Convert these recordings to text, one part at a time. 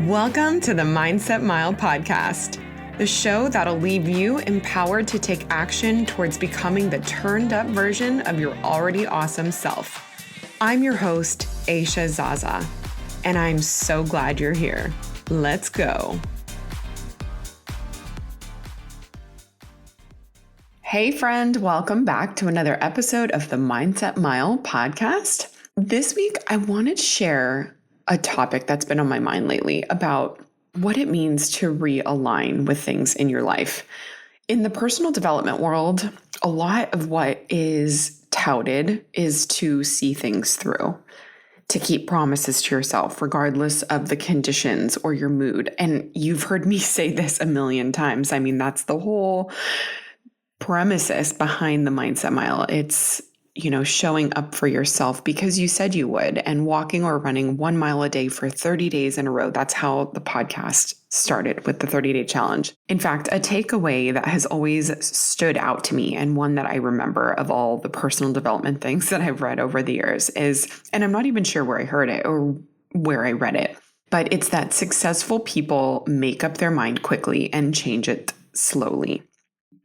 Welcome to the Mindset Mile podcast, the show that'll leave you empowered to take action towards becoming the turned up version of your already awesome self. I'm your host, Aisha Zaza, and I'm so glad you're here. Let's go. Hey friend, welcome back to another episode of the Mindset Mile podcast. This week, I wanted to share a topic that's been on my mind lately about what it means to realign with things in your life. In the personal development world, a lot of what is touted is to see things through, to keep promises to yourself, regardless of the conditions or your mood. And you've heard me say this a million times. I mean, that's the whole premises behind the Mindset Mile. It's showing up for yourself because you said you would, and walking or running 1 mile a day for 30 days in a row. That's how the podcast started, with the 30-day challenge. In fact, a takeaway that has always stood out to me, and one that I remember of all the personal development things that I've read over the years is, and I'm not even sure where I heard it or where I read it, but it's that successful people make up their mind quickly and change it slowly.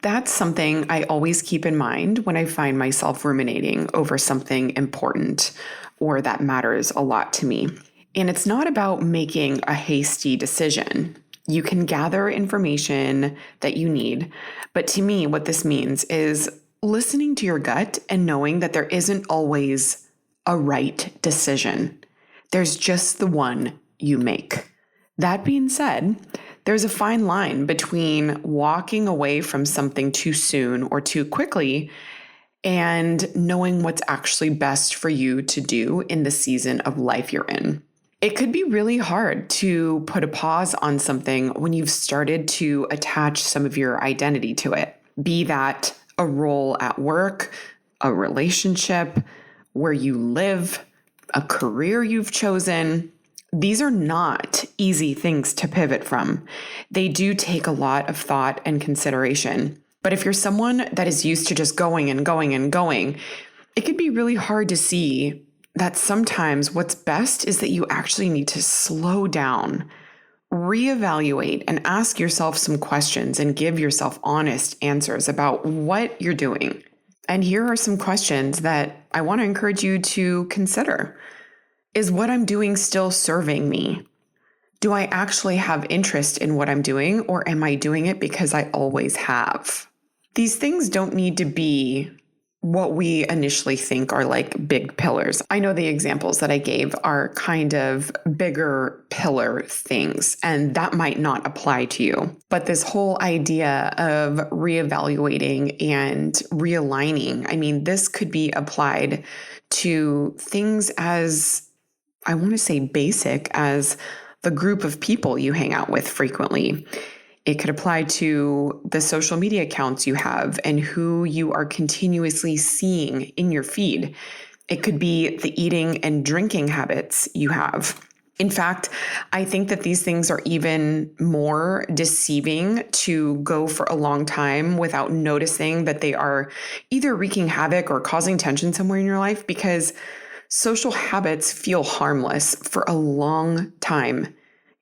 That's something I always keep in mind when I find myself ruminating over something important or that matters a lot to me. And it's not about making a hasty decision. You can gather information that you need. But to me, what this means is listening to your gut and knowing that there isn't always a right decision. There's just the one you make. That being said, there's a fine line between walking away from something too soon or too quickly and knowing what's actually best for you to do in the season of life you're in. It could be really hard to put a pause on something when you've started to attach some of your identity to it, be that a role at work, a relationship, where you live, a career you've chosen. These are not easy things to pivot from. They do take a lot of thought and consideration. But if you're someone that is used to just going and going and going, it could be really hard to see that sometimes what's best is that you actually need to slow down, reevaluate, and ask yourself some questions and give yourself honest answers about what you're doing. And here are some questions that I want to encourage you to consider. Is what I'm doing still serving me? Do I actually have interest in what I'm doing, or am I doing it because I always have? These things don't need to be what we initially think are like big pillars. I know the examples that I gave are kind of bigger pillar things, and that might not apply to you. But this whole idea of reevaluating and realigning, I mean, this could be applied to things as, I want to say, basic as the group of people you hang out with frequently. It could apply to the social media accounts you have and who you are continuously seeing in your feed. It could be the eating and drinking habits you have. In fact, I think that these things are even more deceiving to go for a long time without noticing that they are either wreaking havoc or causing tension somewhere in your life, because social habits feel harmless for a long time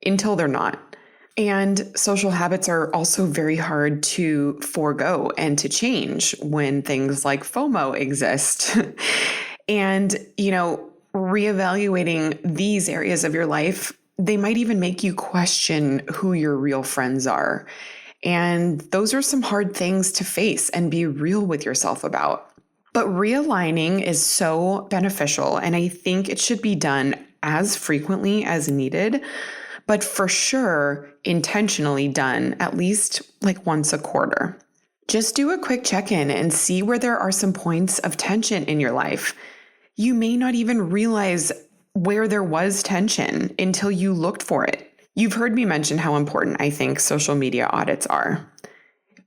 until they're not. And social habits are also very hard to forego and to change when things like FOMO exist. And, reevaluating these areas of your life, they might even make you question who your real friends are. And those are some hard things to face and be real with yourself about. But realigning is so beneficial, and I think it should be done as frequently as needed, but for sure intentionally done at least like once a quarter. Just do a quick check-in and see where there are some points of tension in your life. You may not even realize where there was tension until you looked for it. You've heard me mention how important I think social media audits are.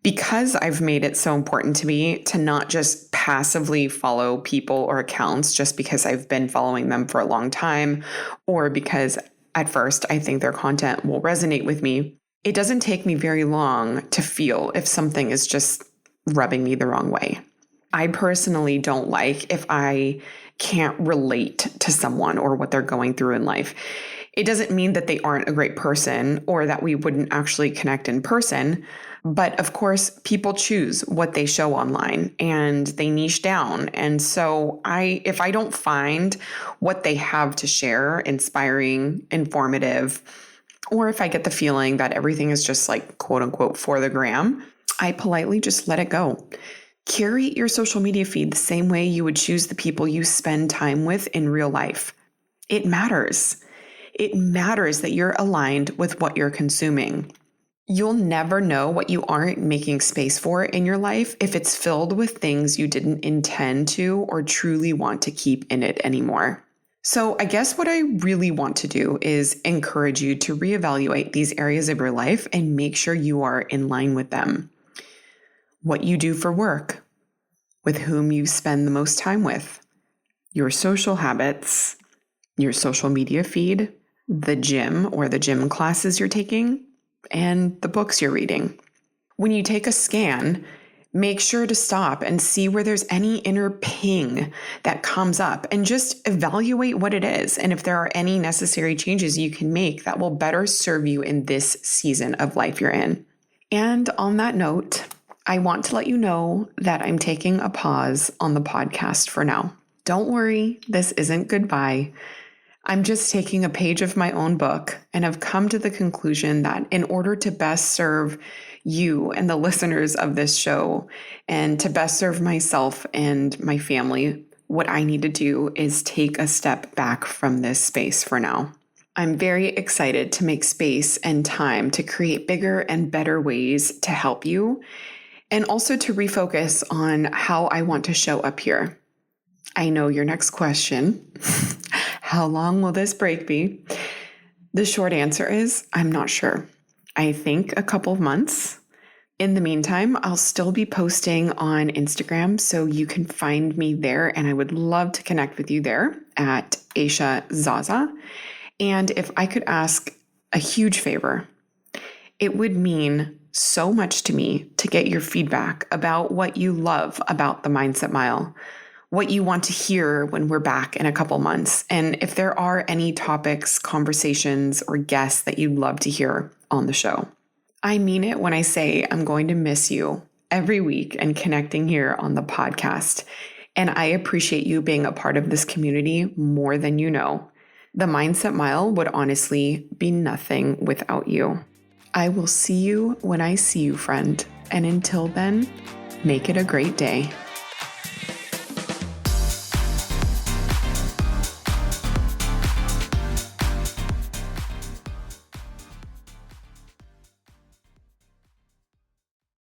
Because I've made it so important to me to not just passively follow people or accounts just because I've been following them for a long time, or because at first I think their content will resonate with me, it doesn't take me very long to feel if something is just rubbing me the wrong way. I personally don't like if I can't relate to someone or what they're going through in life. It doesn't mean that they aren't a great person or that we wouldn't actually connect in person. But of course, people choose what they show online and they niche down. And so if I don't find what they have to share inspiring, informative, or if I get the feeling that everything is just like quote unquote for the gram, I politely just let it go. Curate your social media feed the same way you would choose the people you spend time with in real life. It matters. It matters that you're aligned with what you're consuming. You'll never know what you aren't making space for in your life if it's filled with things you didn't intend to or truly want to keep in it anymore. So I guess what I really want to do is encourage you to reevaluate these areas of your life and make sure you are in line with them. What you do for work, with whom you spend the most time with, your social habits, your social media feed, the gym or the gym classes you're taking, and the books you're reading. When you take a scan, make sure to stop and see where there's any inner ping that comes up and just evaluate what it is and if there are any necessary changes you can make that will better serve you in this season of life you're in. And on that note, I want to let you know that I'm taking a pause on the podcast for now. Don't worry, this isn't goodbye. I'm just taking a page of my own book and have come to the conclusion that in order to best serve you and the listeners of this show and to best serve myself and my family, what I need to do is take a step back from this space for now. I'm very excited to make space and time to create bigger and better ways to help you and also to refocus on how I want to show up here. I know your next question. How long will this break be? The short answer is I'm not sure. I think a couple of months. In the meantime, I'll still be posting on Instagram, so you can find me there, and I would love to connect with you there at Aisha Zaza. And if I could ask a huge favor, it would mean so much to me to get your feedback about what you love about the Mindset Mile, what you want to hear when we're back in a couple months, and if there are any topics, conversations, or guests that you'd love to hear on the show. I mean it when I say I'm going to miss you every week and connecting here on the podcast, and I appreciate you being a part of this community more than you know. The Mindset Mile would honestly be nothing without you. I will see you when I see you, friend, and until then, make it a great day.